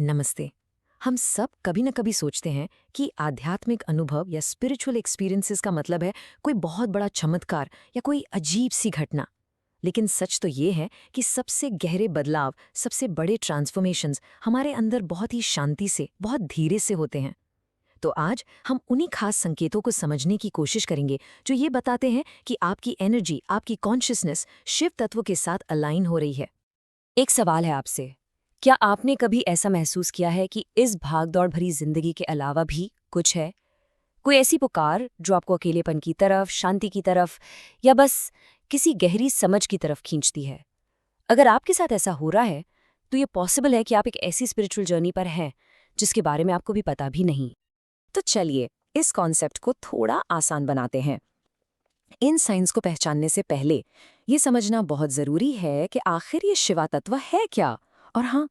नमस्ते। हम सब कभी न कभी सोचते हैं कि आध्यात्मिक अनुभव या स्पिरिचुअल एक्सपीरियंसेस का मतलब है कोई बहुत बड़ा चमत्कार या कोई अजीब सी घटना। लेकिन सच तो ये है कि सबसे गहरे बदलाव, सबसे बड़े ट्रांसफॉर्मेशंस हमारे अंदर बहुत ही शांति से, बहुत धीरे से होते हैं। तो आज हम उन्हीं खास संकेतों को समझने की कोशिश करेंगे जो ये बताते हैं कि आपकी एनर्जी, आपकी कॉन्शियसनेस शिव तत्व के साथ अलाइन हो रही है। एक सवाल है आपसे। क्या आपने कभी ऐसा महसूस किया है कि इस भाग-दौड़ भरी जिंदगी के अलावा भी कुछ है? कोई ऐसी पुकार जो आपको अकेलेपन की तरफ, शांति की तरफ या बस किसी गहरी समझ की तरफ खींचती है? अगर आपके साथ ऐसा हो रहा है, तो ये पॉसिबल है कि आप एक ऐसी स्पिरिचुअल जर्नी पर हैं, जिसके बारे में आपको भी पता भी नहीं। तो चलिए, इस कॉन्सेप्ट को थोड़ा आसान बनाते हैं। इन साइंस को पहचानने से पहले ये समझना बहुत ज़रूरी है कि आखिर ये शिवा तत्व है क्या। और हाँ,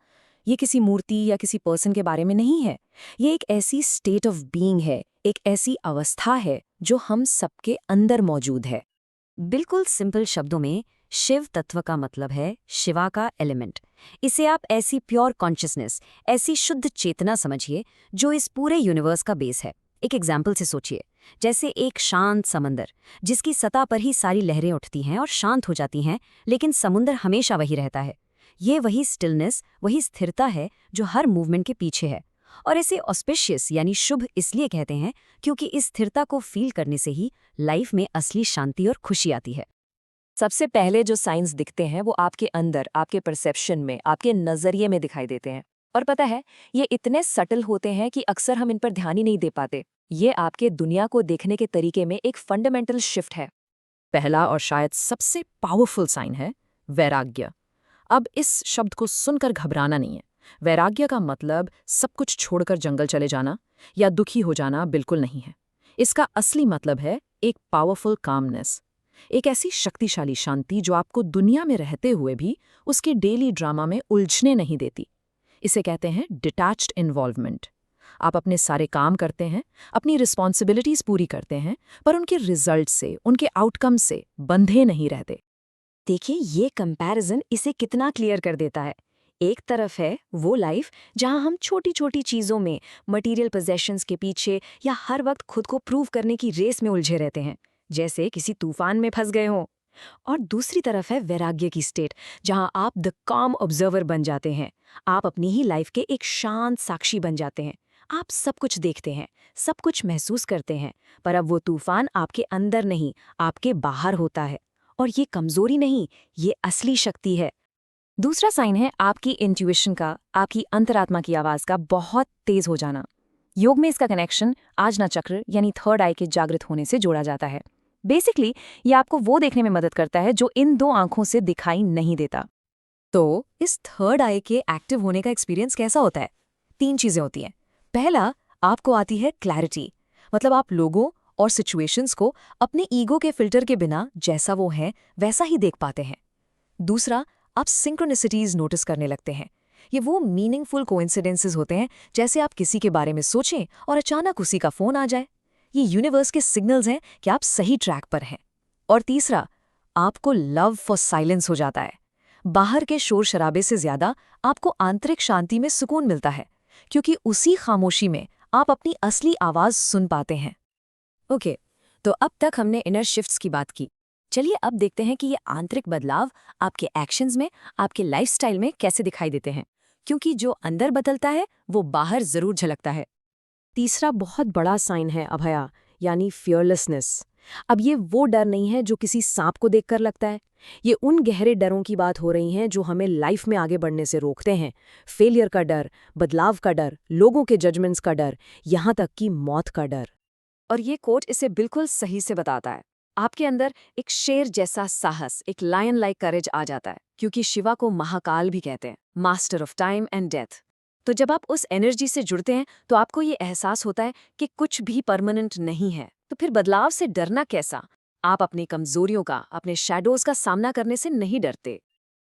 ये किसी मूर्ति या किसी पर्सन के बारे में नहीं है। ये एक ऐसी स्टेट ऑफ बीइंग है, एक ऐसी अवस्था है जो हम सबके अंदर मौजूद है। बिल्कुल सिंपल शब्दों में, शिव तत्व का मतलब है शिवा का एलिमेंट। इसे आप ऐसी प्योर कॉन्शियसनेस, ऐसी शुद्ध चेतना समझिए जो इस पूरे यूनिवर्स का बेस है। एक एग्जाम्पल से सोचिए, जैसे एक शांत समंदर जिसकी सतह पर ही सारी लहरें उठती हैं और शांत हो जाती हैं, लेकिन समुंदर हमेशा वही रहता है। ये वही स्टिलनेस, वही स्थिरता है जो हर मूवमेंट के पीछे है। और इसे ऑस्पिशियस यानी शुभ इसलिए कहते हैं क्योंकि इस स्थिरता को फील करने से ही लाइफ में असली शांति और खुशी आती है। सबसे पहले जो साइंस दिखते हैं वो आपके अंदर, आपके परसेप्शन में, आपके नज़रिए में दिखाई देते हैं। और पता है, ये इतने सटल होते हैं कि अक्सर हम इन पर ध्यान ही नहीं दे पाते। ये आपके दुनिया को देखने के तरीके में एक फंडामेंटल शिफ्ट है। पहला और शायद सबसे पावरफुल साइन है वैराग्य। अब इस शब्द को सुनकर घबराना नहीं है। वैराग्य का मतलब सब कुछ छोड़कर जंगल चले जाना या दुखी हो जाना बिल्कुल नहीं है। इसका असली मतलब है एक पावरफुल कामनेस, एक ऐसी शक्तिशाली शांति जो आपको दुनिया में रहते हुए भी उसके डेली ड्रामा में उलझने नहीं देती। इसे कहते हैं डिटैच्ड इन्वॉल्वमेंट। आप अपने सारे काम करते हैं, अपनी रिस्पॉन्सिबिलिटीज पूरी करते हैं, पर उनके रिजल्ट से, उनके आउटकम से बंधे नहीं रहते। देखिए, ये कंपैरिजन इसे कितना क्लियर कर देता है। एक तरफ है वो लाइफ जहां हम छोटी छोटी चीजों में, मटेरियल पोजेशंस के पीछे या हर वक्त खुद को प्रूव करने की रेस में उलझे रहते हैं, जैसे किसी तूफान में फंस गए हों। और दूसरी तरफ है वैराग्य की स्टेट, जहां आप द काम ऑब्जर्वर बन जाते हैं। आप अपनी ही लाइफ के एक शांत साक्षी बन जाते हैं। आप सब कुछ देखते हैं, सब कुछ महसूस करते हैं, पर अब वो तूफान आपके अंदर नहीं, आपके बाहर होता है। और ये कमजोरी नहीं, ये असली शक्ति है। दूसरा साइन है आपकी इंट्यूइशन का, आपकी अंतरात्मा की आवाज का बहुत तेज हो जाना। योग में इसका कनेक्शन आजना चक्र यानी थर्ड आई के जागृत होने से जोड़ा जाता है। बेसिकली ये आपको वो देखने में मदद करता है जो इन दो आंखों से दिखाई नहीं देता। तो इस थर्ड आई के एक्टिव होने का एक्सपीरियंस कैसा होता है? तीन चीजें होती हैं। पहला, आपको आती है क्लैरिटी, मतलब आप लोगों और सिचुएशंस को अपने ईगो के फिल्टर के बिना जैसा वो है वैसा ही देख पाते हैं। दूसरा, आप सिंक्रोनिसिटीज नोटिस करने लगते हैं। ये वो मीनिंगफुल कोइंसिडेंसेस होते हैं, जैसे आप किसी के बारे में सोचें और अचानक उसी का फोन आ जाए। ये यूनिवर्स के सिग्नल्स हैं कि आप सही ट्रैक पर हैं। और तीसरा, आपको लव फॉर साइलेंस हो जाता है। बाहर के शोर शराबे से ज्यादा आपको आंतरिक शांति में सुकून मिलता है, क्योंकि उसी खामोशी में आप अपनी असली आवाज सुन पाते हैं। ओके, तो अब तक हमने इनर शिफ्ट्स की बात की। चलिए अब देखते हैं कि ये आंतरिक बदलाव आपके एक्शंस में, आपके लाइफस्टाइल में कैसे दिखाई देते हैं, क्योंकि जो अंदर बदलता है वो बाहर जरूर झलकता है। तीसरा बहुत बड़ा साइन है अभया, यानी फियरलेसनेस। अब ये वो डर नहीं है जो किसी सांप को देखकर लगता है। ये उन गहरे डरों की बात हो रही है जो हमें लाइफ में आगे बढ़ने से रोकते हैं। फेलियर का डर, बदलाव का डर, लोगों के जजमेंट्स का डर, यहाँ तक कि मौत का डर। और ये कोट इसे बिल्कुल सही से बताता है। आपके अंदर एक शेर जैसा साहस, एक लायन लाइक करेज आ जाता है, क्योंकि शिवा को महाकाल भी कहते हैं, master of time and death. तो जब आप उस एनर्जी से जुड़ते हैं तो आपको ये एहसास होता है कि कुछ भी परमानेंट नहीं है। तो फिर बदलाव से डरना कैसा? आप अपनी कमजोरियों का, अपने शैडोज का सामना करने से नहीं डरते।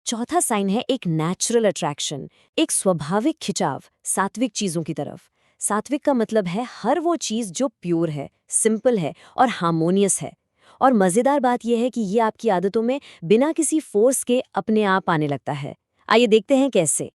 चौथा साइन है एक नेचुरल अट्रैक्शन, एक स्वाभाविक खिंचाव सात्विक चीजों की तरफ। सात्विक का मतलब है हर वो चीज जो प्योर है, सिंपल है और हार्मोनियस है। और मजेदार बात यह है कि ये आपकी आदतों में बिना किसी फोर्स के अपने आप आने लगता है। आइए देखते हैं कैसे।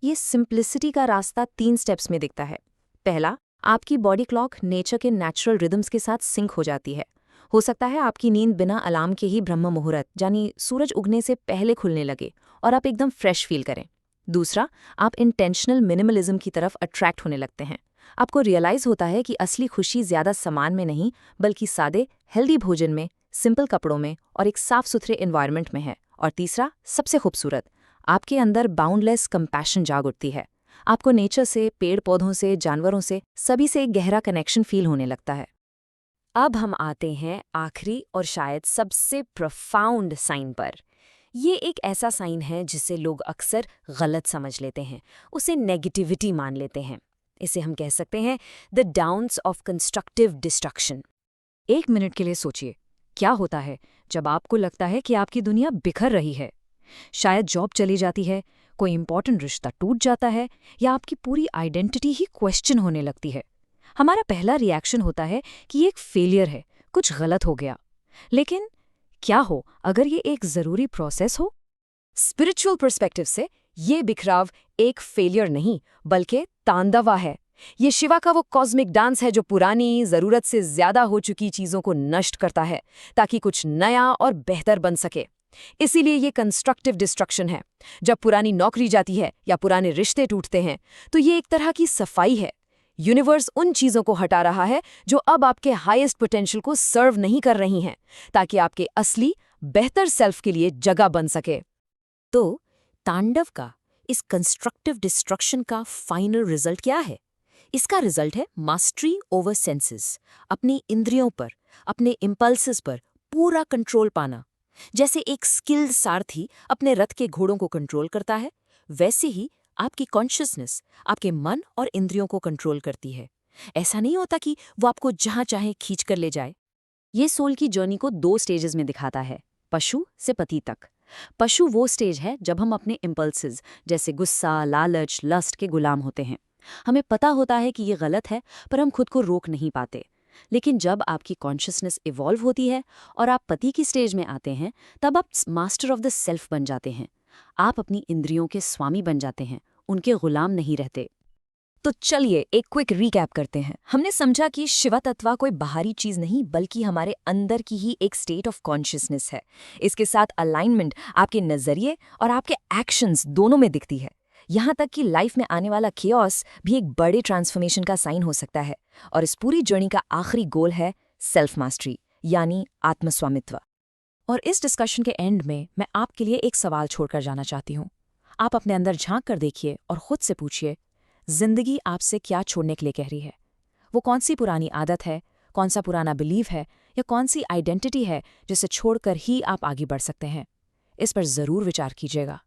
ये सिंप्लिसिटी का रास्ता 3 स्टेप्स में दिखता है। पहला, आपकी बॉडी क्लॉक नेचर के नेचुरल रिदम्स के साथ सिंक हो जाती है। हो सकता है आपकी नींद बिना अलार्म के ही ब्रह्म मुहूर्त यानी सूरज उगने से पहले खुलने लगे और आप एकदम फ्रेश फील करें। दूसरा, आप इंटेंशनल मिनिमलिज्म की तरफ अट्रैक्ट होने लगते हैं। आपको रियलाइज होता है कि असली खुशी ज्यादा सामान में नहीं बल्कि सादे हेल्दी भोजन में, सिंपल कपड़ों में और एक साफ सुथरे एनवायरनमेंट में है। और तीसरा, सबसे खूबसूरत, आपके अंदर बाउंडलेस कंपैशन जाग उठती है। आपको नेचर से, पेड़ पौधों से, जानवरों से, सभी से एक गहरा कनेक्शन फील होने लगता है। अब हम आते हैं आखिरी और शायद सबसे प्रोफाउंड साइन पर। ये एक ऐसा साइन है जिसे लोग अक्सर गलत समझ लेते हैं, उसे नेगेटिविटी मान लेते हैं। इसे हम कह सकते हैं the downs of constructive destruction. 1 minute के लिए सोचिए, क्या होता है जब आपको लगता है कि आपकी दुनिया बिखर रही है? शायद जॉब चली जाती है, कोई इंपॉर्टेंट रिश्ता टूट जाता है या आपकी पूरी आइडेंटिटी ही क्वेश्चन होने लगती है। हमारा पहला रिएक्शन होता है कि ये एक फेलियर है, कुछ गलत हो गया। लेकिन क्या हो अगर ये एक जरूरी प्रोसेस हो? स्पिरिचुअल पर्सपेक्टिव से ये बिखराव एक फेलियर नहीं बल्कि तांडवा है। ये शिवा का वो कॉस्मिक डांस है जो पुरानी, जरूरत से ज्यादा हो चुकी चीजों को नष्ट करता है ताकि कुछ नया और बेहतर बन सके। इसीलिए ये कंस्ट्रक्टिव डिस्ट्रक्शन है। जब पुरानी नौकरी जाती है या पुराने रिश्ते टूटते हैं तो ये एक तरह की सफाई है। यूनिवर्स उन चीजों को हटा रहा है जो अब आपके हाईएस्ट पोटेंशियल को सर्व नहीं कर रही हैं, ताकि आपके असली बेहतर सेल्फ के लिए जगह बन सके। तो तांडव का, इस कंस्ट्रक्टिव डिस्ट्रक्शन का फाइनल रिजल्ट क्या है? इसका रिजल्ट है मास्टरी ओवर सेंसेस, अपनी इंद्रियों पर, अपने इंपल्सेस पर पूरा कंट्रोल पाना। जैसे एक स्किल्ड सारथी अपने रथ के घोड़ों को कंट्रोल करता है, वैसे ही आपकी कॉन्शियसनेस आपके मन और इंद्रियों को कंट्रोल करती है। ऐसा नहीं होता कि वो आपको जहां चाहे खींच कर ले जाए। ये सोल की जर्नी को 2 स्टेजेस में दिखाता है, पशु से पति तक। पशु वो स्टेज है जब हम अपने इम्पल्सेस जैसे गुस्सा, लालच, लस्ट के गुलाम होते हैं। हमें पता होता है कि ये गलत है पर हम खुद को रोक नहीं पाते। लेकिन जब आपकी कॉन्शियसनेस इवॉल्व होती है और आप पति की स्टेज में आते हैं, तब आप मास्टर ऑफ द सेल्फ बन जाते हैं। आप अपनी इंद्रियों के स्वामी बन जाते हैं, उनके गुलाम नहीं रहते। तो चलिए एक क्विक रिकैप करते हैं। हमने समझा कि शिवा तत्व कोई बाहरी चीज नहीं बल्कि हमारे अंदर की ही एक स्टेट ऑफ कॉन्शियसनेस है। इसके साथ अलाइनमेंट आपके नजरिए और आपके एक्शंस दोनों में दिखती है। यहाँ तक कि लाइफ में आने वाला केओस भी एक बड़े ट्रांसफॉर्मेशन का साइन हो सकता है। और इस पूरी जर्नी का आखिरी गोल है सेल्फ मास्टरी यानी आत्मस्वामित्व। और इस डिस्कशन के एंड में मैं आपके लिए एक सवाल छोड़कर जाना चाहती हूँ। आप अपने अंदर झांक कर देखिए और खुद से पूछिए, जिंदगी आपसे क्या छोड़ने के लिए कह रही है? वो कौन सी पुरानी आदत है, कौन सा पुराना बिलीव है या कौन सी आइडेंटिटी है जिसे छोड़कर ही आप आगे बढ़ सकते हैं? इस पर जरूर विचार कीजिएगा।